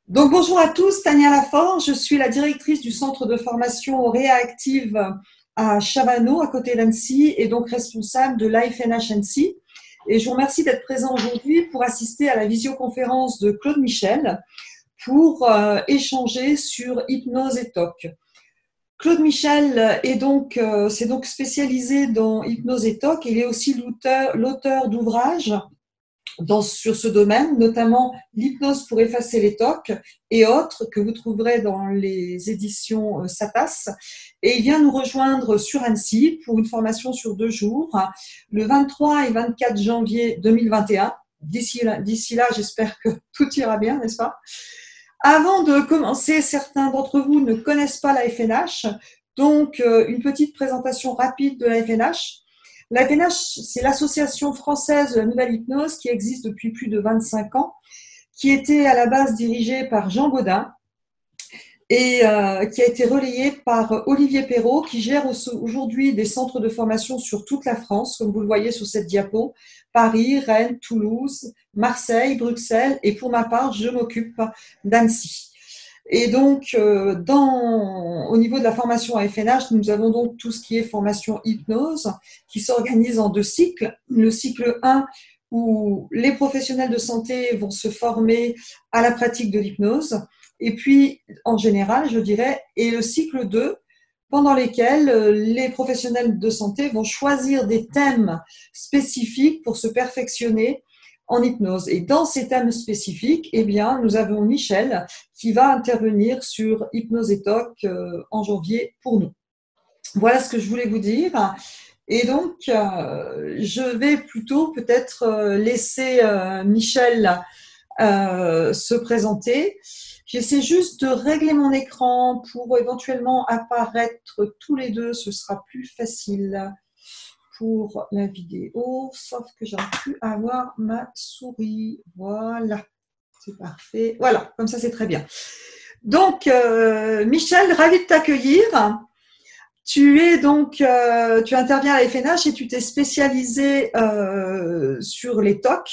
Donc bonjour à tous, Tania Lafort, je suis la directrice du centre de formation Réactive à Chavano, à côté d'Annecy, et donc responsable de l'AFNH Annecy. Et je vous remercie d'être présent aujourd'hui pour assister à la visioconférence de Claude Michel pour échanger sur hypnose et TOC. Claude Michel s'est donc spécialisé dans hypnose et TOC. Il est aussi l'auteur d'ouvrages sur ce domaine, notamment l'hypnose pour effacer les tocs et autres que vous trouverez dans les éditions Satas. Et il vient nous rejoindre sur Annecy pour une formation sur 2 jours, le 23 et 24 janvier 2021. D'ici là, j'espère que tout ira bien, n'est-ce pas? Avant de commencer, certains d'entre vous ne connaissent pas la FNH, donc une petite présentation rapide de la FNH. La FNH, c'est l'association française de la nouvelle hypnose qui existe depuis plus de 25 ans, qui était à la base dirigée par Jean Gaudin et qui a été relayée par Olivier Perrault, qui gère aujourd'hui des centres de formation sur toute la France, comme vous le voyez sur cette diapo, Paris, Rennes, Toulouse, Marseille, Bruxelles, et pour ma part, je m'occupe d'Annecy. Et donc, au niveau de la formation à FNH, nous avons donc tout ce qui est formation hypnose, qui s'organise en 2 cycles. Le cycle 1, où les professionnels de santé vont se former à la pratique de l'hypnose, et puis, en général, je dirais, et le cycle 2, pendant lesquels les professionnels de santé vont choisir des thèmes spécifiques pour se perfectionner en hypnose. Et dans ces thèmes spécifiques, eh bien, nous avons Michel qui va intervenir sur hypnose et TOC en janvier pour nous. Voilà ce que je voulais vous dire. Et donc, je vais plutôt peut-être laisser Michel se présenter. J'essaie juste de régler mon écran pour éventuellement apparaître tous les deux. Ce sera plus facile pour la vidéo, sauf que j'arrive plus à avoir ma souris. Voilà, c'est parfait. Voilà, comme ça c'est très bien. Donc, Michel, ravi de t'accueillir. Tu interviens à la FNH et tu t'es spécialisé sur les TOC.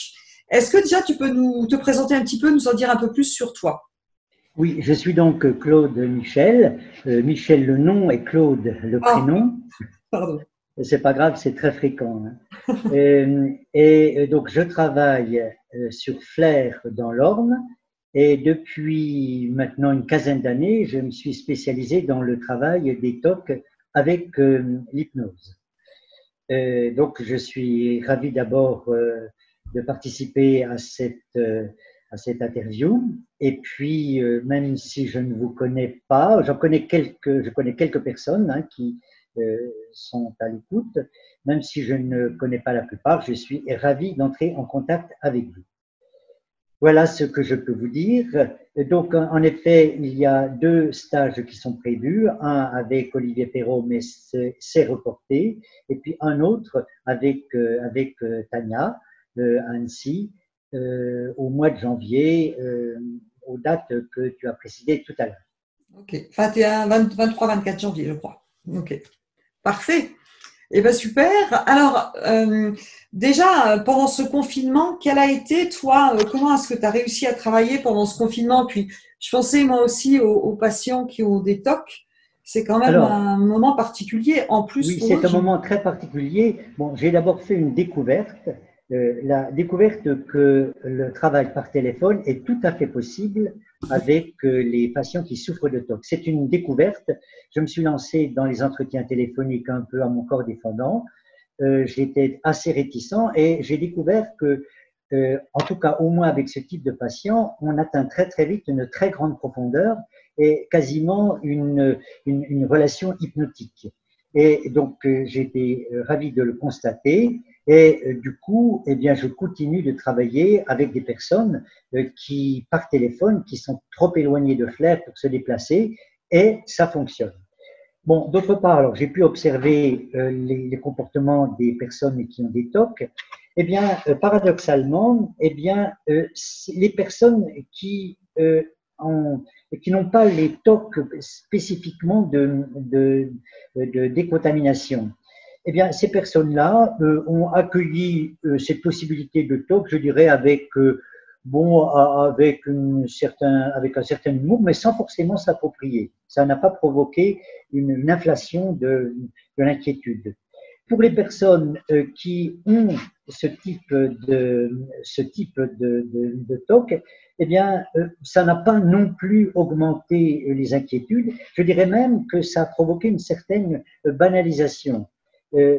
Est-ce que déjà tu peux te présenter un petit peu, nous en dire un peu plus sur toi? Oui, je suis donc Claude Michel. Michel le nom et Claude le prénom. Pardon. C'est pas grave, c'est très fréquent. Donc je travaille sur Flers dans l'Orne et depuis maintenant une quinzaine d'années, je me suis spécialisé dans le travail des TOC avec l'hypnose. Donc je suis ravi d'abord de participer à cette interview. Et puis, même si je ne vous connais pas, je connais quelques personnes qui sont à l'écoute. Même si je ne connais pas la plupart, je suis ravi d'entrer en contact avec vous. Voilà ce que je peux vous dire. Donc, en effet, il y a 2 stages qui sont prévus, un avec Olivier Perrault, mais c'est reporté, et puis un autre avec Tania Annecy, au mois de janvier, aux dates que tu as précisées tout à l'heure. Ok, 21, 23, 24 janvier, je crois. Ok, parfait. Eh bien, super. Alors, déjà, pendant ce confinement, quel a été, toi, comment est-ce que tu as réussi à travailler pendant ce confinement? Puis, je pensais, moi aussi, aux patients qui ont des TOC. C'est quand même un moment particulier, en plus Oui, pour eux. c'est un moment très particulier. Bon, j'ai d'abord fait une découverte, la découverte que le travail par téléphone est tout à fait possible avec les patients qui souffrent de TOC. C'est une découverte. Je me suis lancé dans les entretiens téléphoniques un peu à mon corps défendant. J'étais assez réticent et j'ai découvert que, en tout cas, au moins avec ce type de patient, on atteint très très vite une très grande profondeur et quasiment une relation hypnotique. Et donc, j'étais ravi de le constater. Et du coup, eh bien, je continue de travailler avec des personnes qui, par téléphone, qui sont trop éloignées de Flers pour se déplacer, et ça fonctionne. Bon, d'autre part, alors j'ai pu observer les comportements des personnes qui ont des TOC. Eh bien, paradoxalement, eh bien, les personnes qui n'ont pas les TOC spécifiquement de décontamination, eh bien, ces personnes-là ont accueilli cette possibilité de TOC, je dirais, avec bon, avec un certain humour, mais sans forcément s'approprier. Ça n'a pas provoqué une inflation de l'inquiétude. Pour les personnes qui ont ce type de TOC, eh bien, ça n'a pas non plus augmenté les inquiétudes. Je dirais même que ça a provoqué une certaine banalisation.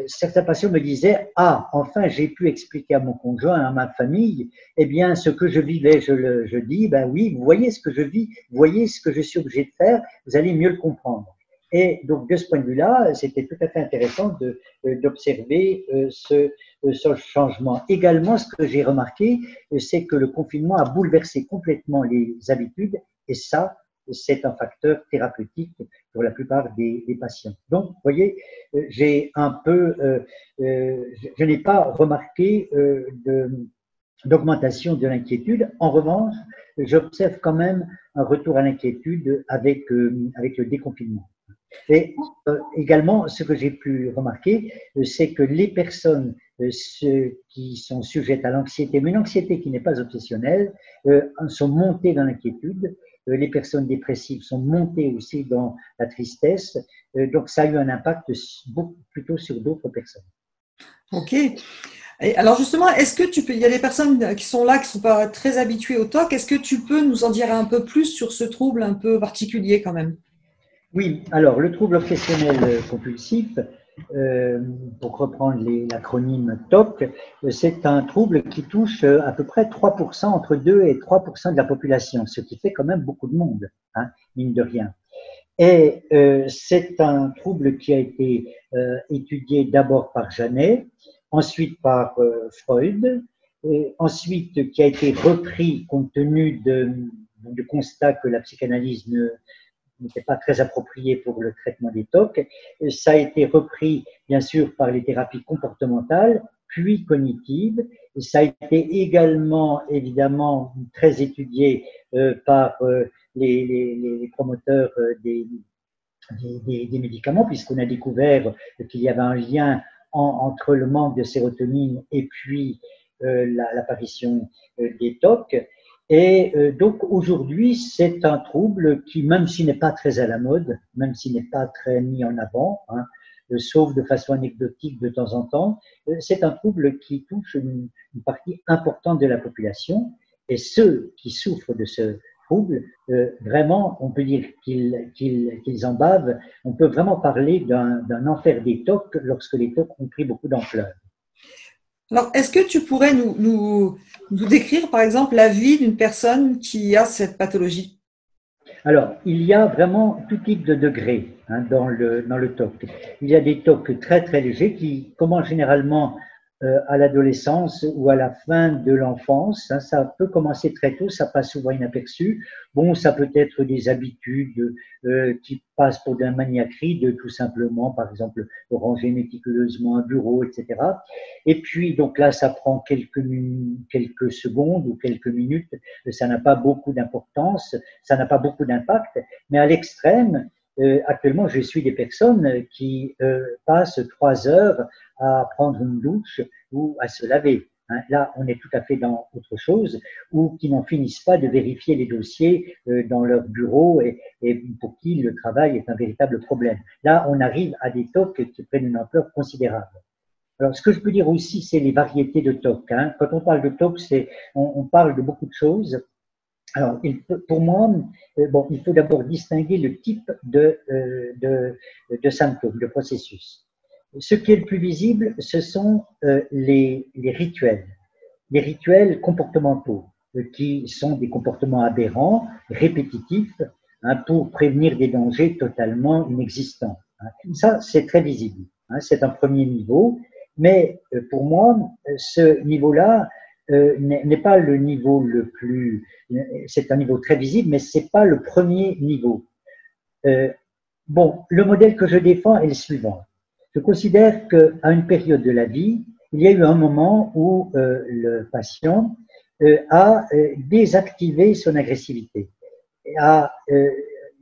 Certains patients me disaient, ah, enfin, j'ai pu expliquer à mon conjoint, à ma famille, eh bien, ce que je vivais, je dis, ben oui, vous voyez ce que je vis, vous voyez ce que je suis obligé de faire, vous allez mieux le comprendre. Et donc, de ce point de vue-là, c'était tout à fait intéressant d'observer ce changement. Également, ce que j'ai remarqué, c'est que le confinement a bouleversé complètement les habitudes, et ça, c'est un facteur thérapeutique pour la plupart des patients. Donc, vous voyez, j'ai un peu, je n'ai pas remarqué d'augmentation de l'inquiétude. En revanche, j'observe quand même un retour à l'inquiétude avec le déconfinement. Et également, ce que j'ai pu remarquer, c'est que les personnes ceux qui sont sujettes à l'anxiété, mais une anxiété qui n'est pas obsessionnelle, sont montées dans l'inquiétude. Les personnes dépressives sont montées aussi dans la tristesse. Donc, ça a eu un impact beaucoup plutôt sur d'autres personnes. Ok. Et alors justement, est-ce que il y a des personnes qui sont là, qui ne sont pas très habituées au TOC, est-ce que tu peux nous en dire un peu plus sur ce trouble un peu particulier quand même? Oui, alors le trouble obsessionnel compulsif, pour reprendre l'acronyme TOC, c'est un trouble qui touche à peu près 3%, entre 2 et 3% de la population, ce qui fait quand même beaucoup de monde, hein, mine de rien. Et c'est un trouble qui a été étudié d'abord par Janet, ensuite par Freud, et ensuite qui a été repris compte tenu du constat que la psychanalyse n'était pas très approprié pour le traitement des TOC. Ça a été repris, bien sûr, par les thérapies comportementales, puis cognitives. Et ça a été également, évidemment, très étudié par les promoteurs des médicaments, puisqu'on a découvert qu'il y avait un lien entre le manque de sérotonine et puis l'apparition des TOC. Et donc aujourd'hui, c'est un trouble qui, même s'il n'est pas très à la mode, même s'il n'est pas très mis en avant, hein, sauf de façon anecdotique de temps en temps, c'est un trouble qui touche une partie importante de la population. Et ceux qui souffrent de ce trouble, vraiment, on peut dire qu'ils en bavent. On peut vraiment parler d'un enfer des TOC lorsque les TOC ont pris beaucoup d'ampleur. Alors, est-ce que tu pourrais nous décrire, par exemple, la vie d'une personne qui a cette pathologie? Alors, il y a vraiment tout type de degrés hein, dans le TOC. Il y a des TOC très très légers qui commencent généralement à l'adolescence ou à la fin de l'enfance. Hein, ça peut commencer très tôt, ça passe souvent inaperçu. Bon, ça peut être des habitudes qui passent pour de la maniaquerie, de tout simplement, par exemple, ranger méticuleusement un bureau, etc. Et puis, donc là, ça prend quelques secondes ou quelques minutes. Ça n'a pas beaucoup d'importance, ça n'a pas beaucoup d'impact. Mais à l'extrême, actuellement, je suis des personnes qui passent 3 heures à prendre une douche ou à se laver. Hein. Là, on est tout à fait dans autre chose, ou qui n'en finissent pas de vérifier les dossiers dans leur bureau et pour qui le travail est un véritable problème. Là, on arrive à des TOC qui prennent une ampleur considérable. Alors, ce que je peux dire aussi, c'est les variétés de TOC. Hein. Quand on parle de TOC, on parle de beaucoup de choses. Alors, pour moi, bon, il faut d'abord distinguer le type de symptômes, de processus. Ce qui est le plus visible, ce sont les rituels comportementaux, qui sont des comportements aberrants, répétitifs, hein, pour prévenir des dangers totalement inexistants. Hein. Ça, c'est très visible. Hein, c'est un premier niveau, mais pour moi, ce niveau-là n'est pas le niveau le plus. C'est un niveau très visible, mais c'est pas le premier niveau. Bon, le modèle que je défends est le suivant. Je considère qu'à une période de la vie, il y a eu un moment où le patient a désactivé son agressivité, a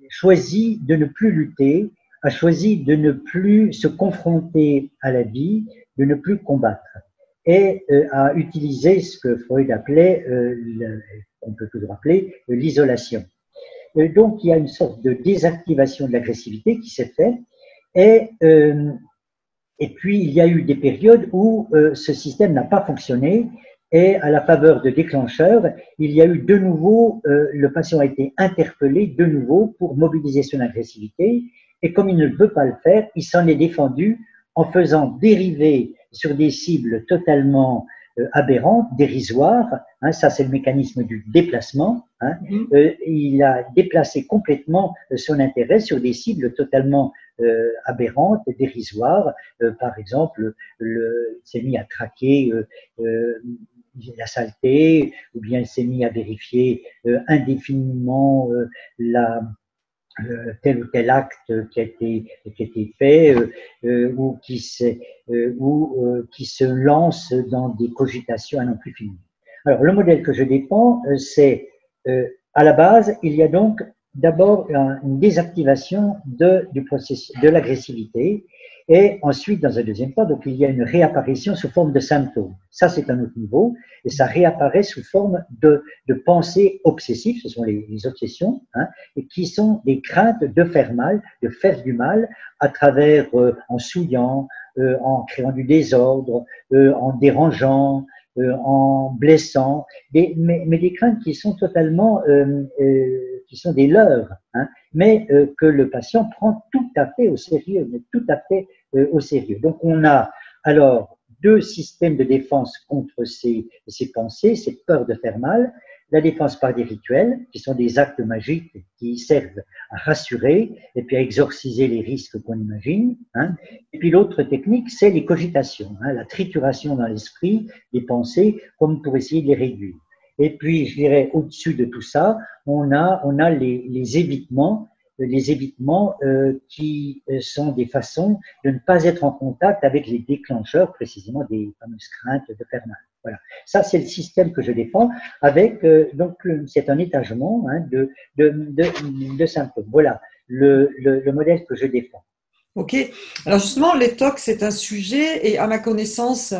choisi de ne plus lutter, a choisi de ne plus se confronter à la vie, de ne plus combattre. et a utilisé ce que Freud appelait, on peut toujours appeler, l'isolation. Donc, il y a une sorte de désactivation de l'agressivité qui s'est faite et puis, il y a eu des périodes où ce système n'a pas fonctionné et à la faveur de déclencheurs, il y a eu de nouveau, le patient a été interpellé de nouveau pour mobiliser son agressivité et comme il ne veut pas le faire, il s'en est défendu en faisant dériver sur des cibles totalement aberrantes, dérisoires. Hein, ça, c'est le mécanisme du déplacement. Hein. Il a déplacé complètement son intérêt sur des cibles totalement aberrantes, dérisoires. Par exemple, il s'est mis à traquer la saleté, ou bien il s'est mis à vérifier indéfiniment tel ou tel acte qui a été fait ou qui se lance dans des cogitations à n'en plus finir. Alors, le modèle que je défends, c'est à la base, il y a donc d'abord une désactivation du processus de l'agressivité et ensuite, dans un deuxième temps, donc il y a une réapparition sous forme de symptômes. Ça, c'est un autre niveau et ça réapparaît sous forme de pensées obsessives, ce sont les obsessions, hein, et qui sont des craintes de faire mal, de faire du mal à travers, en souillant, en créant du désordre, en dérangeant, en blessant, mais des craintes qui sont totalement, qui sont des leurs, hein, mais que le patient prend tout à fait au sérieux, mais tout à fait au sérieux. Donc on a alors deux systèmes de défense contre ces pensées, cette peur de faire mal. La défense par des rituels, qui sont des actes magiques qui servent à rassurer et puis à exorciser les risques qu'on imagine. Hein. Et puis l'autre technique, c'est les cogitations, hein, la trituration dans l'esprit des pensées, comme pour essayer de les réduire. Et puis, je dirais, au-dessus de tout ça, on a les évitements qui sont des façons de ne pas être en contact avec les déclencheurs, précisément des fameuses craintes de faire mal. Voilà. Ça, c'est le système que je défends avec, donc, c'est un étagement hein, de symptômes. Voilà le modèle que je défends. Ok. Alors justement, les TOC, c'est un sujet et à ma connaissance,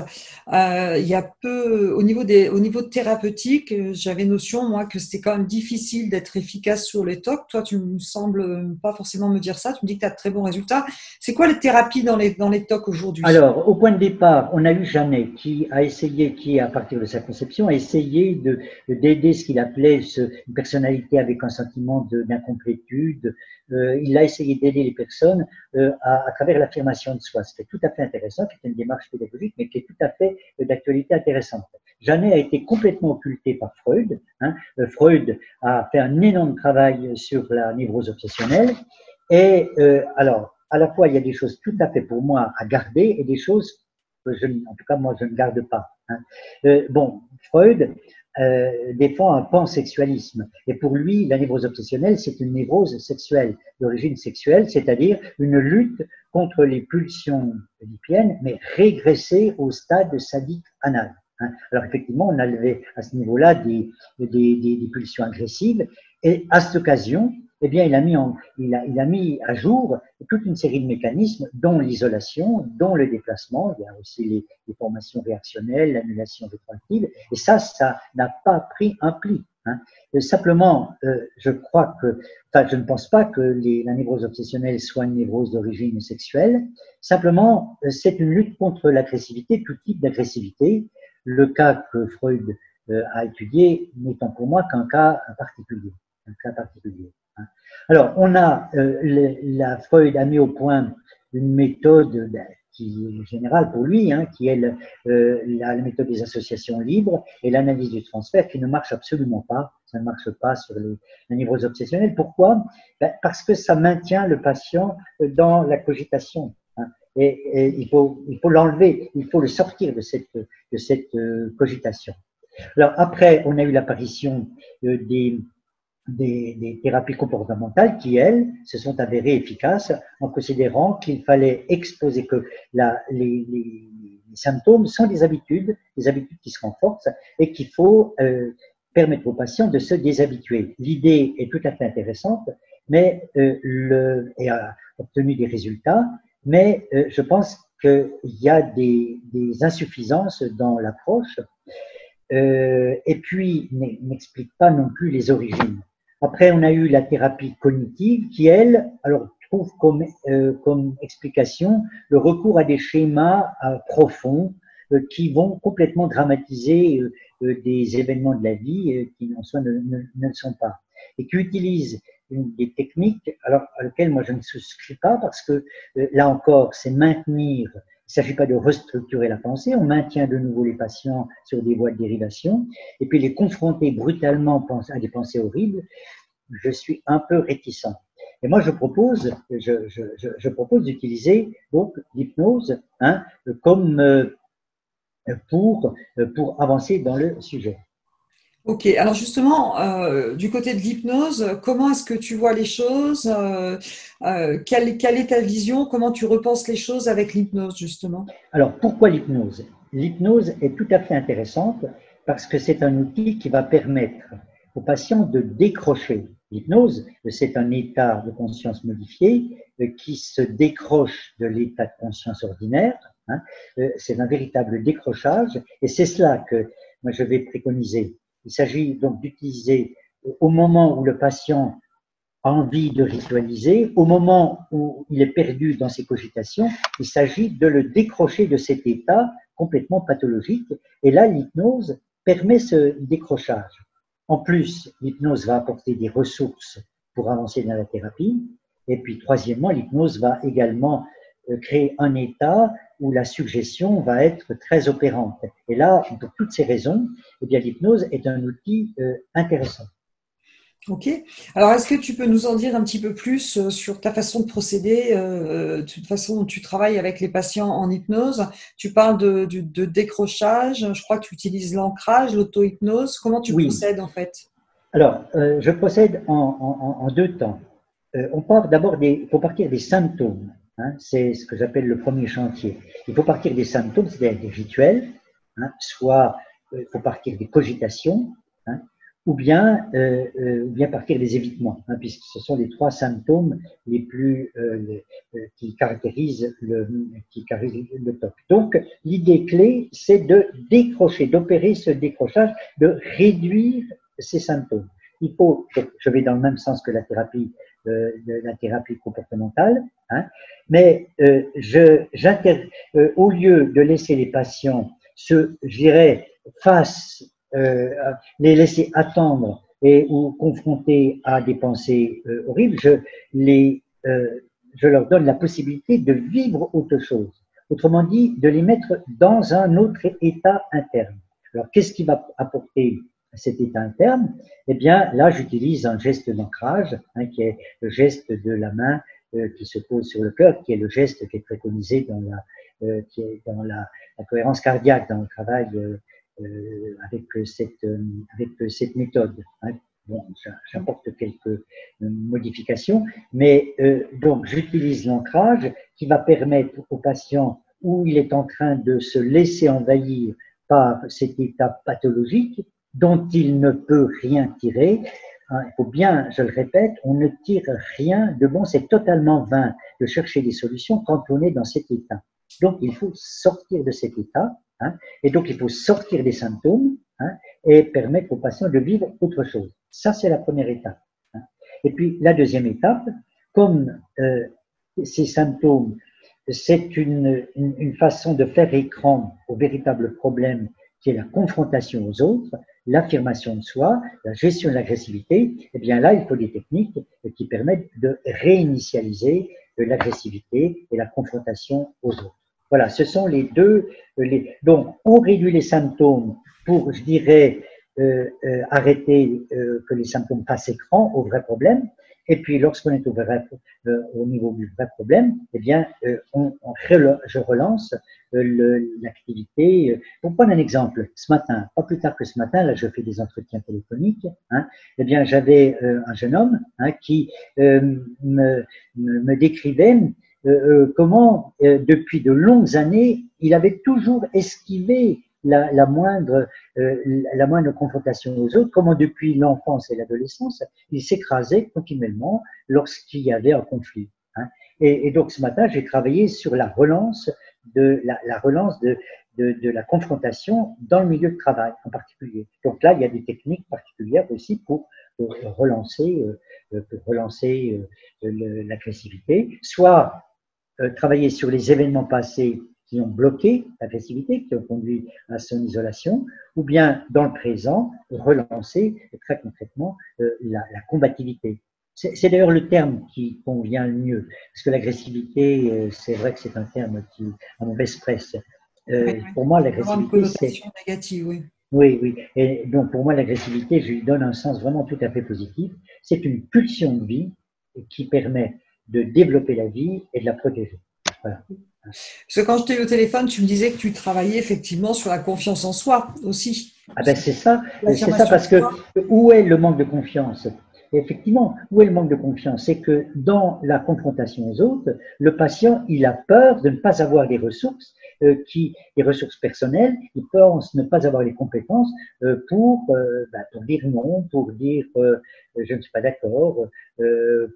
il y a peu, au niveau thérapeutique, j'avais notion, moi, que c'était quand même difficile d'être efficace sur les TOC. Toi, tu me sembles pas forcément me dire ça. Tu me dis que tu as de très bons résultats. C'est quoi les thérapies dans les TOC aujourd'hui? Alors, au point de départ, on a eu Janet qui a essayé, qui à partir de sa conception, a essayé d'aider ce qu'il appelait une personnalité avec un sentiment d'incomplétude. Il a essayé d'aider les personnes à travers l'affirmation de soi. C'était tout à fait intéressant, qui était une démarche pédagogique, mais qui est tout à fait d'actualité intéressante. Janet a été complètement occultée par Freud. Hein. Freud a fait un énorme travail sur la névrose obsessionnelle. Et alors, à la fois, il y a des choses tout à fait pour moi à garder et des choses que en tout cas, moi, je ne garde pas. Hein. Bon, Freud défend un pansexualisme. Et pour lui, la névrose obsessionnelle, c'est une névrose sexuelle, d'origine sexuelle, c'est-à-dire une lutte contre les pulsions oedipiennes, mais régressée au stade sadique anal. Hein. Alors effectivement, on a levé à ce niveau-là des pulsions agressives. Et à cette occasion, eh bien, il a mis à jour toute une série de mécanismes, dont l'isolation, dont le déplacement. Il y a aussi les formations réactionnelles, l'annulation rétroactive. Et ça n'a pas pris un pli. Hein. Simplement, je ne pense pas que la névrose obsessionnelle soit une névrose d'origine sexuelle. Simplement, c'est une lutte contre l'agressivité, tout type d'agressivité. Le cas que Freud a étudié n'étant pour moi qu'un cas particulier. Un cas particulier. Alors, la Freud a mis au point une méthode qui est générale pour lui, hein, qui est la méthode des associations libres et l'analyse du transfert qui ne marche absolument pas. Ça ne marche pas sur la névrose obsessionnelle. Pourquoi? Parce que ça maintient le patient dans la cogitation. Hein, et il faut l'enlever, il faut le sortir de cette cogitation. Alors après, on a eu l'apparition des thérapies comportementales qui, elles, se sont avérées efficaces en considérant qu'il fallait exposer que les symptômes sont des habitudes qui se renforcent et qu'il faut permettre aux patients de se déshabituer. L'idée est tout à fait intéressante, mais et a obtenu des résultats, mais je pense qu'il y a des insuffisances dans l'approche et puis n'explique pas non plus les origines. Après, on a eu la thérapie cognitive qui, elle, alors trouve comme explication le recours à des schémas profonds qui vont complètement dramatiser des événements de la vie qui en soi ne le sont pas, et qui utilisent des techniques alors, à lesquelles moi je ne souscris pas parce que là encore, c'est maintenir. Il ne s'agit pas de restructurer la pensée, on maintient de nouveau les patients sur des voies de dérivation, et puis les confronter brutalement à des pensées horribles, je suis un peu réticent. Et moi, je propose d'utiliser donc l'hypnose comme pour avancer dans le sujet. Ok, alors justement, du côté de l'hypnose, comment est-ce que tu vois les choses? Quelle est ta vision? Comment tu repenses les choses avec l'hypnose, justement? Alors, pourquoi l'hypnose? L'hypnose est tout à fait intéressante parce que c'est un outil qui va permettre aux patients de décrocher. L'hypnose, c'est un état de conscience modifié qui se décroche de l'état de conscience ordinaire. C'est un véritable décrochage et c'est cela que moi je vais préconiser. Il s'agit donc d'utiliser au moment où le patient a envie de ritualiser, au moment où il est perdu dans ses cogitations, il s'agit de le décrocher de cet état complètement pathologique. Et là, l'hypnose permet ce décrochage. En plus, l'hypnose va apporter des ressources pour avancer dans la thérapie. Et puis, troisièmement, l'hypnose va également créer un état où la suggestion va être très opérante. Et là, pour toutes ces raisons, eh bien, l'hypnose est un outil intéressant. Ok. Alors, est-ce que tu peux nous en dire un petit peu plus sur ta façon de procéder, de toute façon dont tu travailles avec les patients en hypnose? Tu parles de décrochage, je crois que tu utilises l'ancrage, l'auto-hypnose. Comment tu Oui. procèdes en fait? Alors, je procède en deux temps. On part d'abord il faut partir des symptômes. C'est ce que j'appelle le premier chantier. Il faut partir des symptômes, c'est-à-dire des rituels, soit il faut partir des cogitations, ou bien partir des évitements, puisque ce sont les trois symptômes les plus qui caractérisent le TOC. Donc, l'idée clé, c'est de décrocher, d'opérer ce décrochage, de réduire ces symptômes. Il faut, je vais dans le même sens que la thérapie comportementale, mais au lieu de laisser les patients je dirais, les laisser attendre ou confronter à des pensées horribles, je leur donne la possibilité de vivre autre chose. Autrement dit, de les mettre dans un autre état interne. Alors, qu'est-ce qui va apporter cet état interne? Eh bien, là, j'utilise un geste d'ancrage, qui est le geste de la main qui se pose sur le cœur, qui est le geste qui est préconisé dans la cohérence cardiaque, dans le travail avec cette méthode. Bon, j'apporte quelques modifications, mais donc j'utilise l'ancrage qui va permettre au patient où il est en train de se laisser envahir par cet état pathologique dont il ne peut rien tirer. Il faut bien, je le répète, on ne tire rien de bon, c'est totalement vain de chercher des solutions quand on est dans cet état. Donc, il faut sortir de cet état, et donc il faut sortir des symptômes et permettre au patient de vivre autre chose. Ça, c'est la première étape. Et puis, la deuxième étape, comme ces symptômes, c'est une façon de faire écran au véritable problème qui est la confrontation aux autres, l'affirmation de soi, la gestion de l'agressivité, eh bien là, il faut des techniques qui permettent de réinitialiser l'agressivité et la confrontation aux autres. Voilà, ce sont les deux. Donc, on réduit les symptômes pour, je dirais, arrêter que les symptômes passent écran au vrai problème. Et puis, lorsqu'on est au niveau du vrai problème, eh bien, je relance l'activité. Pour prendre un exemple, ce matin, pas plus tard que ce matin, là, je fais des entretiens téléphoniques. Eh bien, j'avais un jeune homme qui me décrivait comment, depuis de longues années, il avait toujours esquivé la moindre confrontation aux autres, comment depuis l'enfance et l'adolescence, il s'écrasait continuellement lorsqu'il y avait un conflit. Et donc ce matin, j'ai travaillé sur la relance de la relance de la confrontation dans le milieu de travail en particulier. Donc là, il y a des techniques particulières aussi pour relancer, l'agressivité, soit travailler sur les événements passés qui ont bloqué l'agressivité, qui ont conduit à son isolation, ou bien dans le présent, relancer très concrètement la combativité. C'est d'ailleurs le terme qui convient le mieux, parce que l'agressivité, c'est vrai que c'est un terme qui a mauvaise presse. Pour moi, l'agressivité, c'est… négative, oui. Oui, oui. Et donc, pour moi, l'agressivité, je lui donne un sens vraiment tout à fait positif. C'est une pulsion de vie qui permet de développer la vie et de la protéger. Voilà. Parce que quand je t'ai eu au téléphone, tu me disais que tu travaillais effectivement sur la confiance en soi aussi. Ah ben c'est ça parce que où est le manque de confiance? Effectivement, où est le manque de confiance? C'est que dans la confrontation aux autres, le patient, il a peur de ne pas avoir les ressources, les ressources personnelles, il pense ne pas avoir les compétences pour dire non, pour dire je ne suis pas d'accord,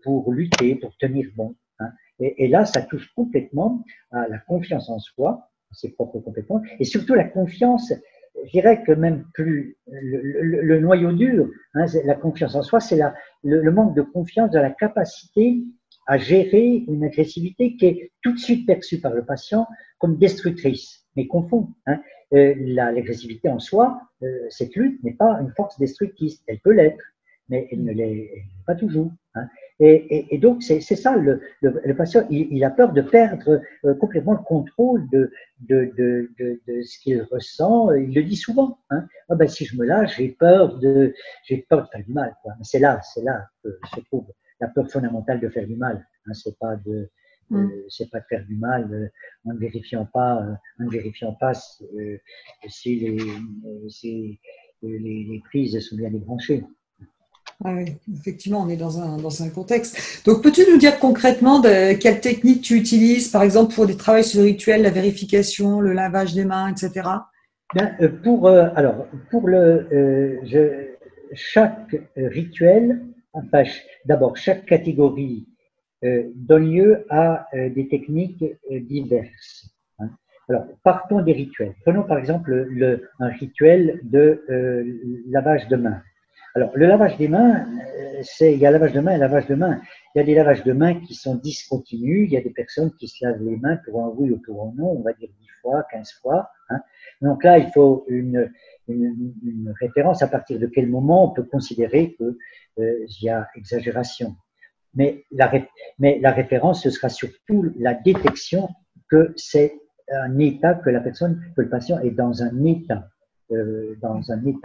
pour lutter, pour tenir bon. Hein. Et là, ça touche complètement à la confiance en soi, à ses propres compétences, et surtout la confiance. Je dirais que même plus le noyau dur, hein, la confiance en soi, c'est le manque de confiance dans la capacité à gérer une agressivité qui est tout de suite perçue par le patient comme destructrice, mais confond. Hein. L'agressivité en soi, cette lutte n'est pas une force destructrice, elle peut l'être, mais elle ne l'est pas toujours. Hein. Et donc, c'est ça, le patient, il a peur de perdre complètement le contrôle de ce qu'il ressent. Il le dit souvent. Hein. Ah ben, si je me lâche, j'ai peur de faire du mal. Quoi. Mais c'est là que se trouve la peur fondamentale de faire du mal. Hein. C'est pas de faire du mal en ne vérifiant pas, si les prises sont bien débranchées. Ah oui, effectivement, on est dans un contexte. Donc, peux-tu nous dire concrètement quelles techniques tu utilises, par exemple, pour des travaux sur le rituel, la vérification, le lavage des mains, etc. Bien, chaque rituel, enfin, d'abord, chaque catégorie donne lieu à des techniques diverses. Hein. Alors, partons des rituels. Prenons par exemple un rituel de lavage de mains. Alors, le lavage des mains, il y a lavage de mains et lavage de mains. Il y a des lavages de mains qui sont discontinus. Il y a des personnes qui se lavent les mains pour un oui ou pour un non, on va dire 10 fois, 15 fois. Hein. Donc là, il faut une référence à partir de quel moment on peut considérer qu'il y a exagération. Mais la référence, ce sera surtout la détection que c'est un état que le patient est dans un état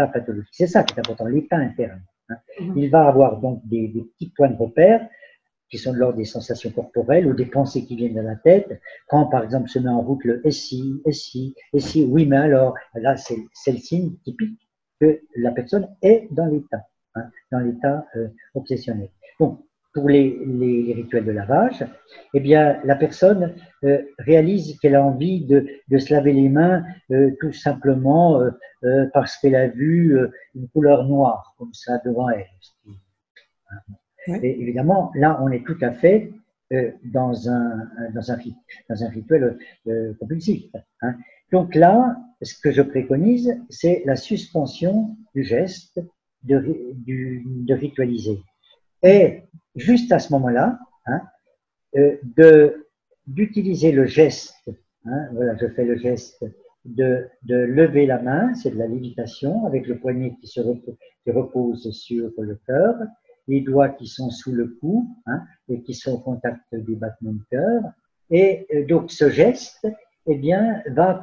pathologique. C'est ça qui est important, l'état interne. Hein. Il va avoir donc des petits points de repère qui sont de l'ordre des sensations corporelles ou des pensées qui viennent de la tête. Quand, par exemple, se met en route le « et si », oui, mais alors, là, c'est le signe typique que la personne est dans l'état, hein, dans l'état obsessionnel. Donc, pour les rituels de lavage, eh bien, la personne réalise qu'elle a envie de se laver les mains tout simplement parce qu'elle a vu une couleur noire comme ça devant elle. Oui. Et évidemment, là, on est tout à fait dans un rituel compulsif. Hein. Donc là, ce que je préconise, c'est la suspension du geste de ritualiser. Et juste à ce moment-là, hein, d'utiliser le geste, hein, voilà, je fais le geste de lever la main, c'est de la lévitation, avec le poignet qui repose sur le cœur, les doigts qui sont sous le cou, hein, et qui sont au contact des battements de cœur. Et donc ce geste, eh bien, va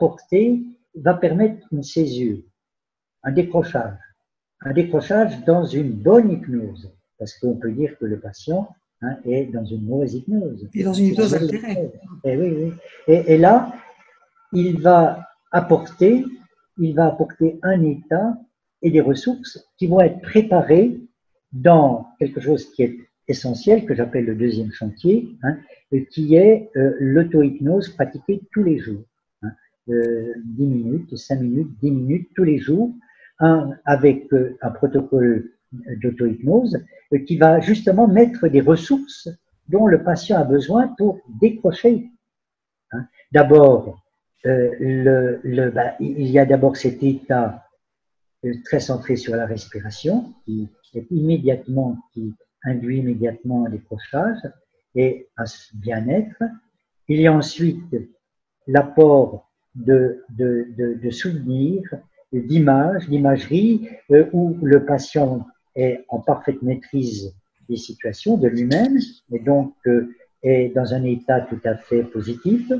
permettre une césure, un décrochage dans une bonne hypnose. Parce qu'on peut dire que le patient est dans une mauvaise hypnose. Et dans une hypnose altérée. Et oui, oui. Et là, il va apporter un état et des ressources qui vont être préparées dans quelque chose qui est essentiel, que j'appelle le deuxième chantier, hein, qui est l'auto-hypnose pratiquée tous les jours. Hein, 10 minutes, 5 minutes, 10 minutes, tous les jours, avec un protocole d'auto-hypnose qui va justement mettre des ressources dont le patient a besoin pour décrocher. Hein. D'abord, il y a d'abord cet état très centré sur la respiration qui induit immédiatement un décrochage et un bien-être. Il y a ensuite l'apport de souvenirs, d'imagerie, où le patient est en parfaite maîtrise des situations de lui-même et donc est dans un état tout à fait positif.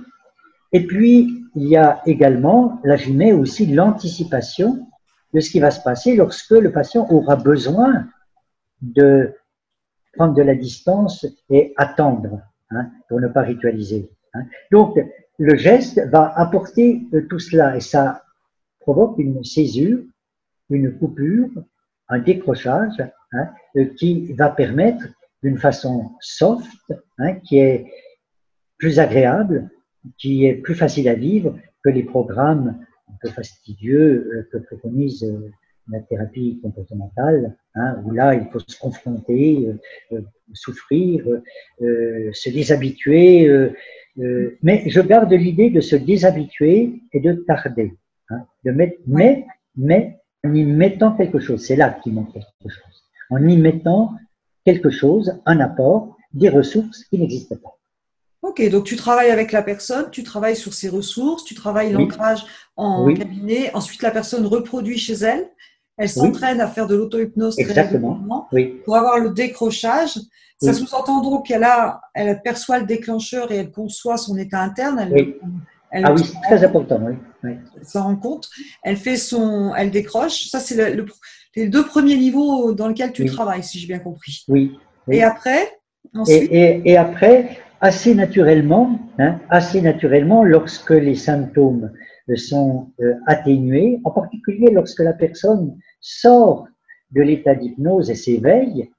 Et puis, il y a également, là j'y mets aussi l'anticipation de ce qui va se passer lorsque le patient aura besoin de prendre de la distance et attendre, pour ne pas ritualiser. Donc, le geste va apporter tout cela et ça provoque une césure, une coupure, un décrochage qui va permettre d'une façon soft, qui est plus agréable, qui est plus facile à vivre que les programmes un peu fastidieux que préconise la thérapie comportementale, où là, il faut se confronter, souffrir, se déshabituer. Mais je garde l'idée de se déshabituer et de tarder. De mettre, mais en y mettant quelque chose, c'est là qu'il manque quelque chose. En y mettant quelque chose, un apport, des ressources qui n'existent pas. Ok, donc tu travailles avec la personne, tu travailles sur ses ressources, tu travailles l'ancrage en cabinet, ensuite la personne reproduit chez elle, elle s'entraîne à faire de l'auto-hypnose très régulièrement pour avoir le décrochage. Ça sous-entend donc elle perçoit le déclencheur et elle conçoit son état interne. Ah oui, c'est très important, Elle s'en rend compte. Elle décroche. Ça, c'est les deux premiers niveaux dans lesquels tu travailles, si j'ai bien compris. Oui. Et après, ensuite et après, assez naturellement, lorsque les symptômes sont atténués, en particulier lorsque la personne sort de l'état d'hypnose et s'éveille,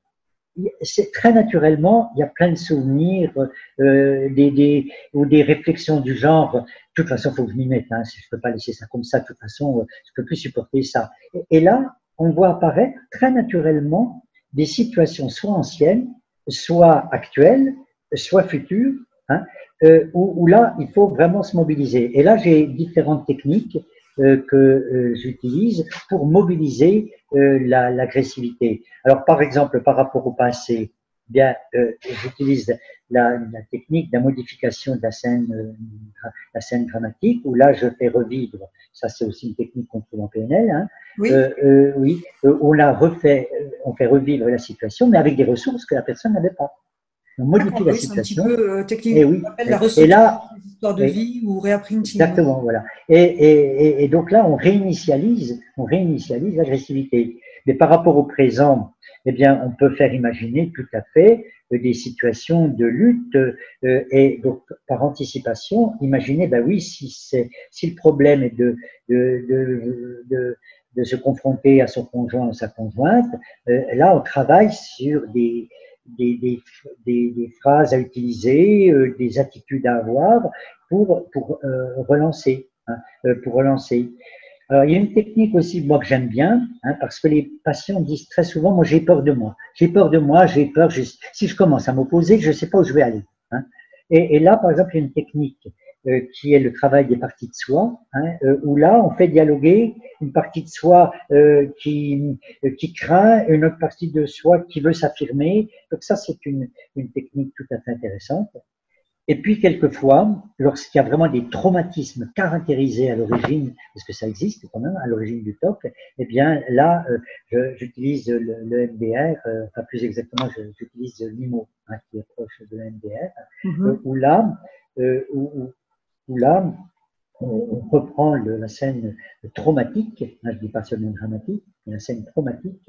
c'est très naturellement, il y a plein de souvenirs ou des réflexions du genre, de toute façon, il faut que je m'y mette, je ne peux pas laisser ça comme ça, de toute façon, je ne peux plus supporter ça. Et là, on voit apparaître très naturellement des situations soit anciennes, soit actuelles, soit futures, où là, il faut vraiment se mobiliser. Et là, j'ai différentes techniques que j'utilise pour mobiliser l'agressivité. Alors, par exemple, par rapport au passé, j'utilise la technique de la modification de la scène dramatique, où là, je fais revivre, ça c'est aussi une technique qu'on trouve en PNL, on fait revivre la situation, mais avec des ressources que la personne n'avait pas. On modifie la situation. C'est un petit peu technique qu'on appelle la restructuration des histoires de vie ou réapprinting. Exactement, voilà. Et donc là, on réinitialise l'agressivité. Mais par rapport au présent, eh bien, on peut faire imaginer tout à fait des situations de lutte et donc par anticipation, imaginer, si le problème est de se confronter à son conjoint ou sa conjointe, là, on travaille sur des phrases à utiliser, des attitudes à avoir pour relancer. Alors, il y a une technique aussi, moi, que j'aime bien, parce que les patients disent très souvent, moi, j'ai peur de moi. J'ai peur, si je commence à m'opposer, je ne sais pas où je vais aller. Et là, par exemple, il y a une technique qui est le travail des parties de soi, où là, on fait dialoguer une partie de soi qui craint, une autre partie de soi qui veut s'affirmer. Donc ça, c'est une technique tout à fait intéressante. Et puis, quelquefois, lorsqu'il y a vraiment des traumatismes caractérisés à l'origine, parce que ça existe quand même, à l'origine du TOC, eh bien, là, j'utilise le MDR, enfin, plus exactement, j'utilise l'IMO, qui est proche de l'MDR, où là, on reprend la scène traumatique, je ne dis pas seulement dramatique, mais la scène traumatique,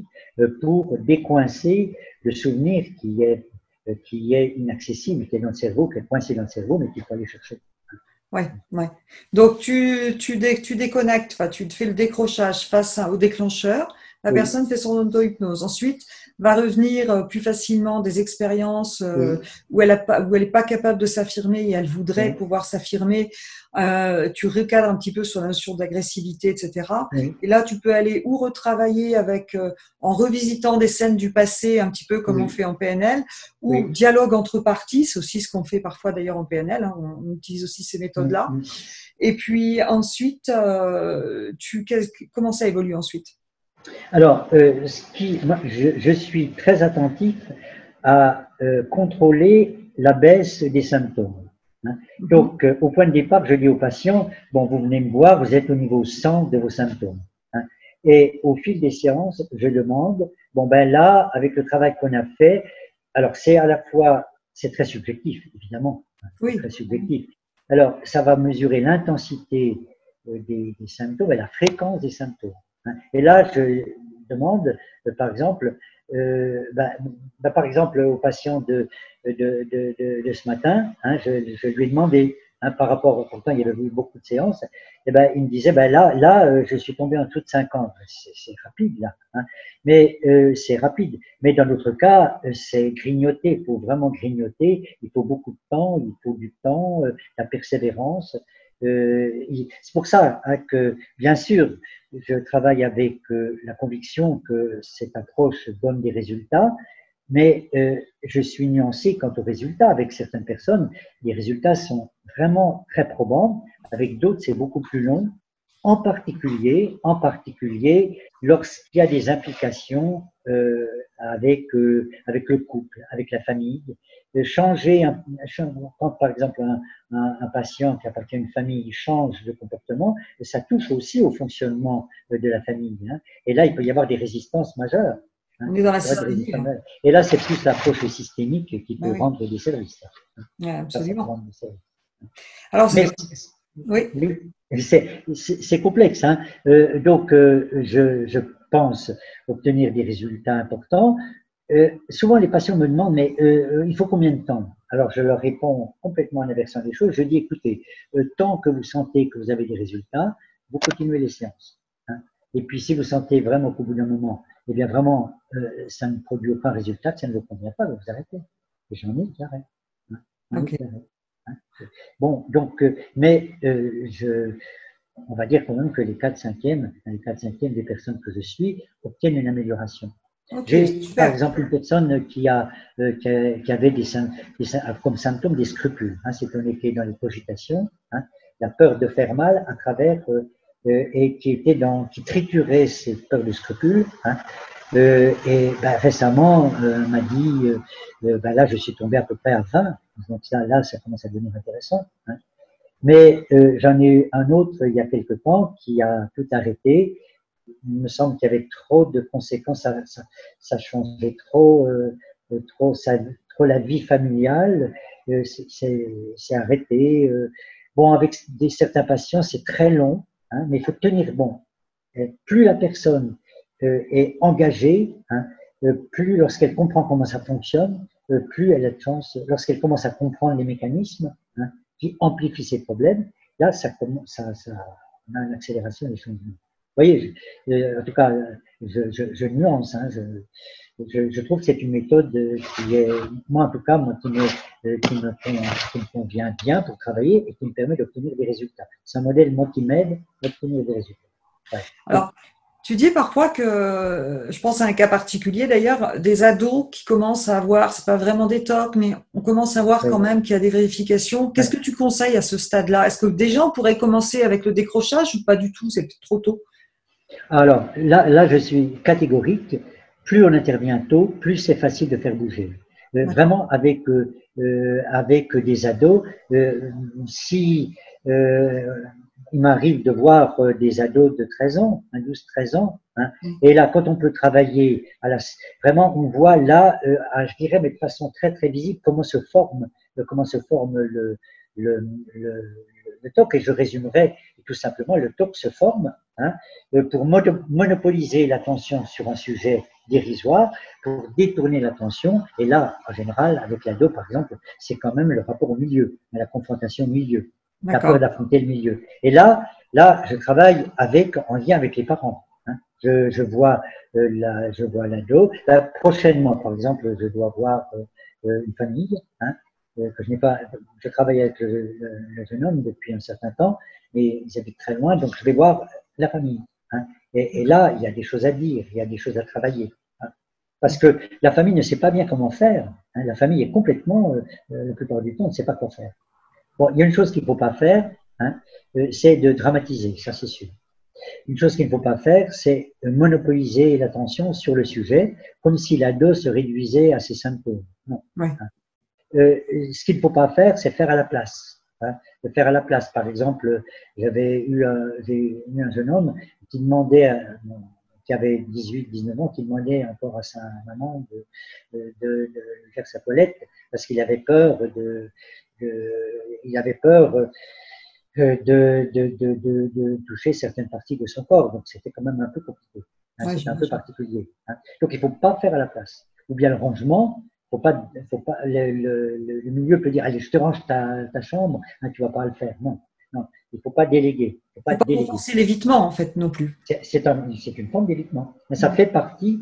pour décoincer le souvenir qui est inaccessible, qui est dans le cerveau, qui est coincé dans le cerveau, mais qu'il faut aller chercher. Ouais. Donc, tu déconnectes, tu te fais le décrochage face au déclencheur, la oui, personne fait son auto-hypnose. Ensuite, va revenir plus facilement des expériences oui, où elle est pas capable de s'affirmer et elle voudrait oui, pouvoir s'affirmer. Tu recadres un petit peu sur la notion d'agressivité, etc. oui, Et là, tu peux aller ou retravailler avec, en revisitant des scènes du passé, un petit peu comme on oui, fait en PNL, ou oui. dialogue entre parties, c'est aussi ce qu'on fait parfois d'ailleurs en PNL, hein, on utilise aussi ces Mm, méthodes-là. mm. Et puis ensuite, comment ça évolue ensuite? Alors, moi, je suis très attentif à contrôler la baisse des symptômes. Hein. Mhm. Donc, au point de départ, je dis aux patients, bon, vous venez me voir, vous êtes au niveau 100 de vos symptômes. Hein. Et au fil des séances, je demande, bon, ben là, avec le travail qu'on a fait, alors c'est à la fois, c'est très subjectif, évidemment, hein, c'est Oui. très subjectif. Alors, ça va mesurer l'intensité des symptômes et la fréquence des symptômes. Hein. Et là, je demande, par exemple, par exemple, au patient de ce matin, hein, je lui ai demandé, hein, par rapport, pourtant il y avait eu beaucoup de séances, et ben, il me disait, ben là, je suis tombé en dessous de 50. C'est rapide, là. Hein, mais c'est rapide. Mais dans l'autre cas, c'est grignoter. Il faut vraiment grignoter. Il faut beaucoup de temps. Il faut du temps, la persévérance. C'est pour ça hein, que, bien sûr, je travaille avec la conviction que cette approche donne des résultats, mais je suis nuancé quant aux résultats. Avec certaines personnes, les résultats sont vraiment très probants. Avec d'autres, c'est beaucoup plus long. En particulier, lorsqu'il y a des implications avec le couple, avec la famille, changer, quand par exemple un patient qui appartient à une famille change de comportement, ça touche aussi au fonctionnement de la famille. Hein. Et là, il peut y avoir des résistances majeures. Hein. On est dans la Il y aura des systémique. résistances majeures. Et là, c'est plus l'approche systémique qui Ben peut oui, rendre des services. ouais, Ça peut absolument. rendre des services. Alors, Mais oui, c'est complexe. Hein. Donc, je pense obtenir des résultats importants. Souvent, les patients me demandent, mais il faut combien de temps? Alors, je leur réponds complètement en inversant des choses. Je dis, écoutez, tant que vous sentez que vous avez des résultats, vous continuez les séances. Hein. Et puis, si vous sentez vraiment qu'au bout d'un moment, eh bien, vraiment, ça ne produit aucun résultat, que ça ne vous convient pas, vous arrêtez. Et j'en ai qui arrêtent. Hein. J'en ai ok. qui arrêtent. Hein. Bon, donc, mais on va dire quand même que les 4/5 des personnes que je suis obtiennent une amélioration. Ok, J'ai par super. exemple une personne qui avait comme symptômes des scrupules. Hein, c'est on était dans les cogitations, hein, la peur de faire mal à travers et qui triturait ses peurs de scrupules. Hein, et récemment, m'a dit, là, je suis tombé à peu près à 20. Donc là, ça commence à devenir intéressant. Hein. Mais j'en ai eu un autre il y a quelque temps qui a tout arrêté. Il me semble qu'il y avait trop de conséquences, ça changeait trop la vie familiale. C'est arrêté. Bon, avec certains patients, c'est très long, hein, mais il faut tenir bon. Plus la personne est engagée, hein, plus lorsqu'elle comprend comment ça fonctionne, plus elle a de chance, lorsqu'elle commence à comprendre les mécanismes hein, qui amplifient ses problèmes, là, on a une accélération des changements. Vous voyez, en tout cas, je nuance. Hein, je trouve que c'est une méthode qui est, moi en tout cas, qui me convient bien pour travailler et qui me permet d'obtenir des résultats. C'est un modèle, moi, qui m'aide à obtenir des résultats. Ouais. Alors, tu dis parfois que, je pense à un cas particulier d'ailleurs, des ados qui commencent à avoir, c'est pas vraiment des TOC, mais on commence à voir quand Ouais. même qu'il y a des vérifications. Qu'est-ce Ouais. que tu conseilles à ce stade-là? Est-ce que déjà on pourrait commencer avec le décrochage ou pas du tout? C'est trop tôt. Alors là, je suis catégorique. Plus on intervient tôt, plus c'est facile de faire bouger. D'accord. Vraiment avec des ados, si il m'arrive de voir des ados de 13 ans, 12-13 ans, hein, et là, quand on peut travailler, vraiment, on voit là, je dirais, mais de façon très très visible, comment se forme le, le, le TOC, et je résumerai tout simplement, le TOC se forme hein, pour monopoliser l'attention sur un sujet dérisoire, pour détourner l'attention. Et là, en général, avec l'ado, par exemple, c'est quand même le rapport au milieu, la confrontation au milieu, la peur D'accord. d'affronter le milieu. Et là, je travaille en lien avec les parents. Hein. Je vois l'ado. Prochainement, par exemple, je dois voir une famille, hein, que je n'ai pas. Je travaille avec le jeune homme depuis un certain temps, mais ils habitent très loin, donc je vais voir la famille. Hein. Et là, il y a des choses à dire, il y a des choses à travailler. Hein. Parce que la famille ne sait pas bien comment faire. Hein. La famille est complètement, la plupart du temps, ne sait pas quoi faire. Bon, il y a une chose qu'il ne faut pas faire, hein, c'est de dramatiser, ça c'est sûr. Une chose qu'il ne faut pas faire, c'est monopoliser l'attention sur le sujet, comme si l'ado se réduisait à ses symptômes. Non. Ouais. Ce qu'il ne faut pas faire, c'est faire à la place. Hein. De faire à la place. Par exemple, j'ai eu un jeune homme qui demandait, qui avait 18-19 ans, qui demandait encore à sa maman de faire sa toilette parce qu'il avait peur de toucher certaines parties de son corps. Donc, c'était quand même un peu compliqué. Hein, Ouais, c'était un peu particulier. Hein. Donc, il ne faut pas faire à la place. Ou bien le rangement, le milieu peut dire, allez, je te range ta chambre, hein, tu ne vas pas le faire. Non, non, il ne faut pas déléguer. Il faut pas renforcer l'évitement, en fait, non plus. C'est une forme d'évitement. Mais ça fait partie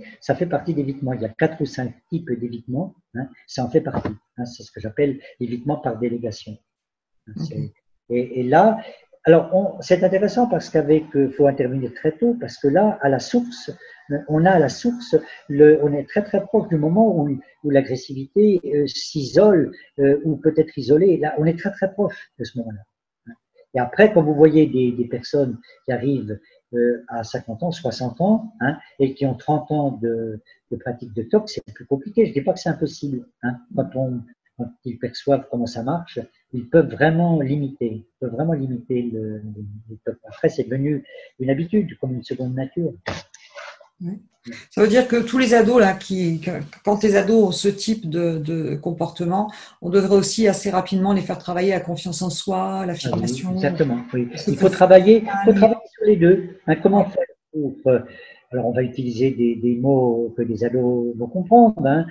d'évitement. Il y a 4 ou 5 types d'évitement. Hein, ça en fait partie. Hein, c'est ce que j'appelle l'évitement par délégation. Okay. Et là, alors c'est intéressant parce faut intervenir très tôt parce que là, à la source, on est très très proche du moment où l'agressivité s'isole ou peut être isolée. Là, on est très très proche de ce moment-là. Et après, quand vous voyez des personnes qui arrivent à 50 ans, 60 ans, hein, et qui ont 30 ans de pratique de TOC, c'est plus compliqué. Je ne dis pas que c'est impossible. Hein, quand ils perçoivent comment ça marche, ils peuvent vraiment limiter les TOC. Après, c'est devenu une habitude, comme une seconde nature. Oui. Ça veut dire que tous les ados, là, quand les ados ont ce type de comportement, on devrait aussi assez rapidement les faire travailler la confiance en soi, l'affirmation. Oui, exactement, oui. Il faut travailler sur les deux. Hein, comment faire pour… Alors, on va utiliser des mots que les ados vont comprendre. Hein.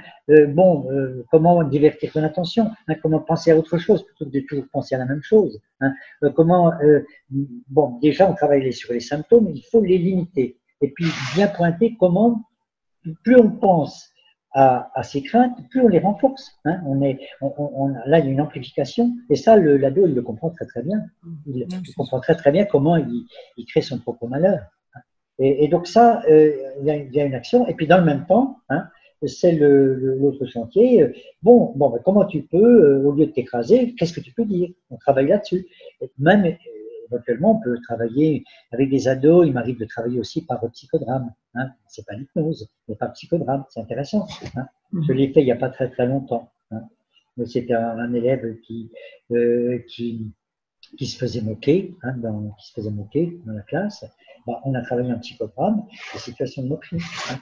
Comment divertir ton attention, hein, comment penser à autre chose plutôt que de toujours penser à la même chose. Hein. Déjà, on travaille sur les symptômes, il faut les limiter. Et puis, bien pointer comment, plus on pense à ces craintes, plus on les renforce. Hein. Là, il y a une amplification. Et ça, l'ado, il le comprend très très bien. Il comprend très très bien comment il crée son propre malheur. Et donc ça, il y a une action. Et puis dans le même temps, hein, c'est l'autre chantier. Comment tu peux, au lieu de t'écraser, qu'est-ce que tu peux dire? On travaille là-dessus. Même éventuellement, on peut travailler avec des ados. Il m'arrive de travailler aussi par psychodrame. Hein. C'est pas l'hypnose, mais par psychodrame. C'est intéressant. Hein. Je l'ai fait il n'y a pas très très longtemps. Hein. C'était un élève qui se faisait moquer, hein, dans la classe. On a travaillé un psychodrame, des situations de moquerie. Hein.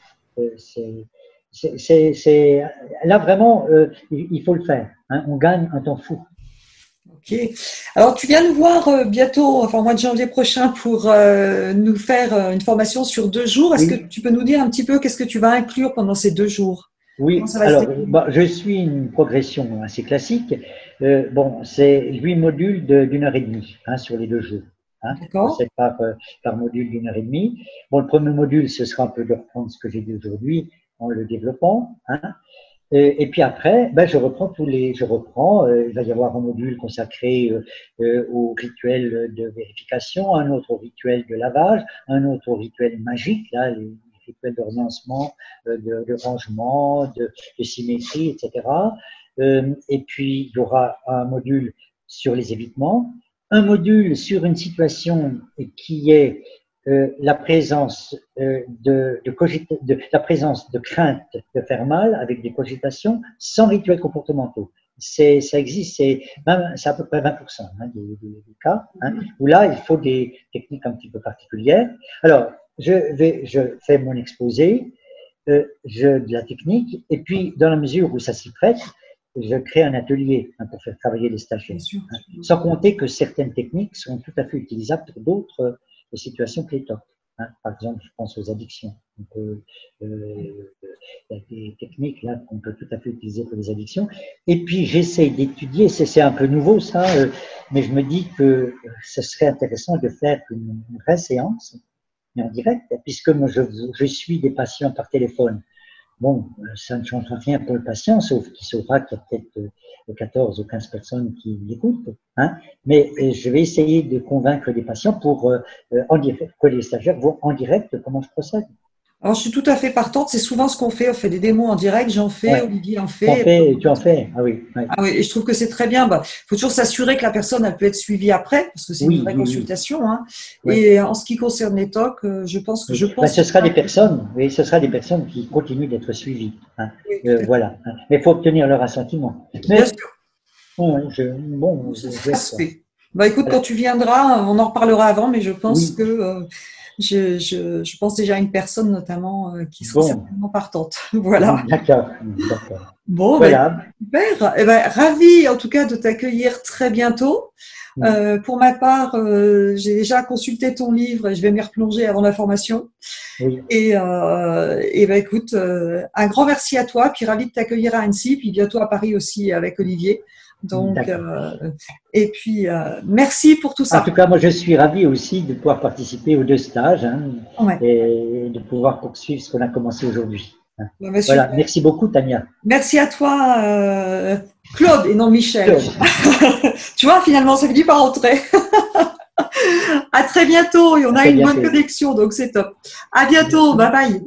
Là vraiment, il faut le faire. Hein. On gagne un temps fou. Ok. Alors, tu viens nous voir bientôt, enfin au mois de janvier prochain, pour nous faire une formation sur 2 jours. Est-ce que tu peux nous dire un petit peu qu'est-ce que tu vas inclure pendant ces 2 jours? Oui, alors, je suis une progression assez classique. C'est 8 modules d'1h30 hein, sur les 2 jours. Hein. C'est par module d'1h30. Le premier module, ce sera un peu de reprendre ce que j'ai dit aujourd'hui en le développant. Hein. Et puis après, je reprends il va y avoir un module consacré au rituel de vérification, un autre au rituel de lavage, un autre au rituel magique, là, les rituels d'ordonnancement, de rangement, de symétrie, etc. Et puis, il y aura un module sur les évitements, un module sur une situation qui est la présence la présence de crainte de faire mal avec des cogitations sans rituels comportementaux. Ça existe, c'est à peu près 20% hein, des cas, hein, où là, il faut des techniques un petit peu particulières. Alors, je fais mon exposé de la technique, et puis, dans la mesure où ça s'y prête, je crée un atelier hein, pour faire travailler les stagiaires. Hein, sans compter que certaines techniques sont tout à fait utilisables pour d'autres situations pléthoriques. Hein. Par exemple, je pense aux addictions. Il y a des techniques là qu'on peut tout à fait utiliser pour les addictions. Et puis, j'essaye d'étudier, c'est un peu nouveau ça, mais je me dis que ce serait intéressant de faire une vraie séance mais en direct, puisque moi, je suis des patients par téléphone. Bon, ça ne changera rien pour le patient, sauf qu'il saura qu'il y a peut-être 14 ou 15 personnes qui l'écoutent. Hein, mais je vais essayer de convaincre des patients pour en direct, que les stagiaires voient en direct comment je procède. Alors, je suis tout à fait partante. C'est souvent ce qu'on fait. On fait des démos en direct. J'en fais, Ouais. Olivier en fait. Tu en fais. Ah oui. Ouais. Ah oui, et je trouve que c'est très bien. Bah, faut toujours s'assurer que la personne, elle peut être suivie après, parce que c'est une vraie consultation. Hein. Ouais. Et en ce qui concerne les TOC, je pense que ce sera des personnes. Oui, ce sera des personnes qui continuent d'être suivies. Hein. Voilà. Mais il faut obtenir leur assentiment. Mais, bien sûr. Bon, ça se fait. Bah écoute, quand tu viendras, on en reparlera avant, mais je pense que je pense déjà à une personne notamment qui sera certainement partante. Voilà. D'accord. Bon, voilà. Super. Eh ben, ravi en tout cas de t'accueillir très bientôt. Pour ma part, j'ai déjà consulté ton livre et je vais m'y replonger avant la formation. Oui. Et ben écoute, un grand merci à toi, puis ravi de t'accueillir à Annecy, puis bientôt à Paris aussi avec Olivier. Donc, et puis, merci pour tout ça. En tout cas, moi, je suis ravi aussi de pouvoir participer aux 2 stages et de pouvoir poursuivre ce qu'on a commencé aujourd'hui. Voilà, merci beaucoup, Tania. Merci à toi, Claude, et non Michel. Tu vois, finalement, ça finit par rentrer. À très bientôt, et on a une bonne connexion, donc c'est top. À bientôt, bye bye.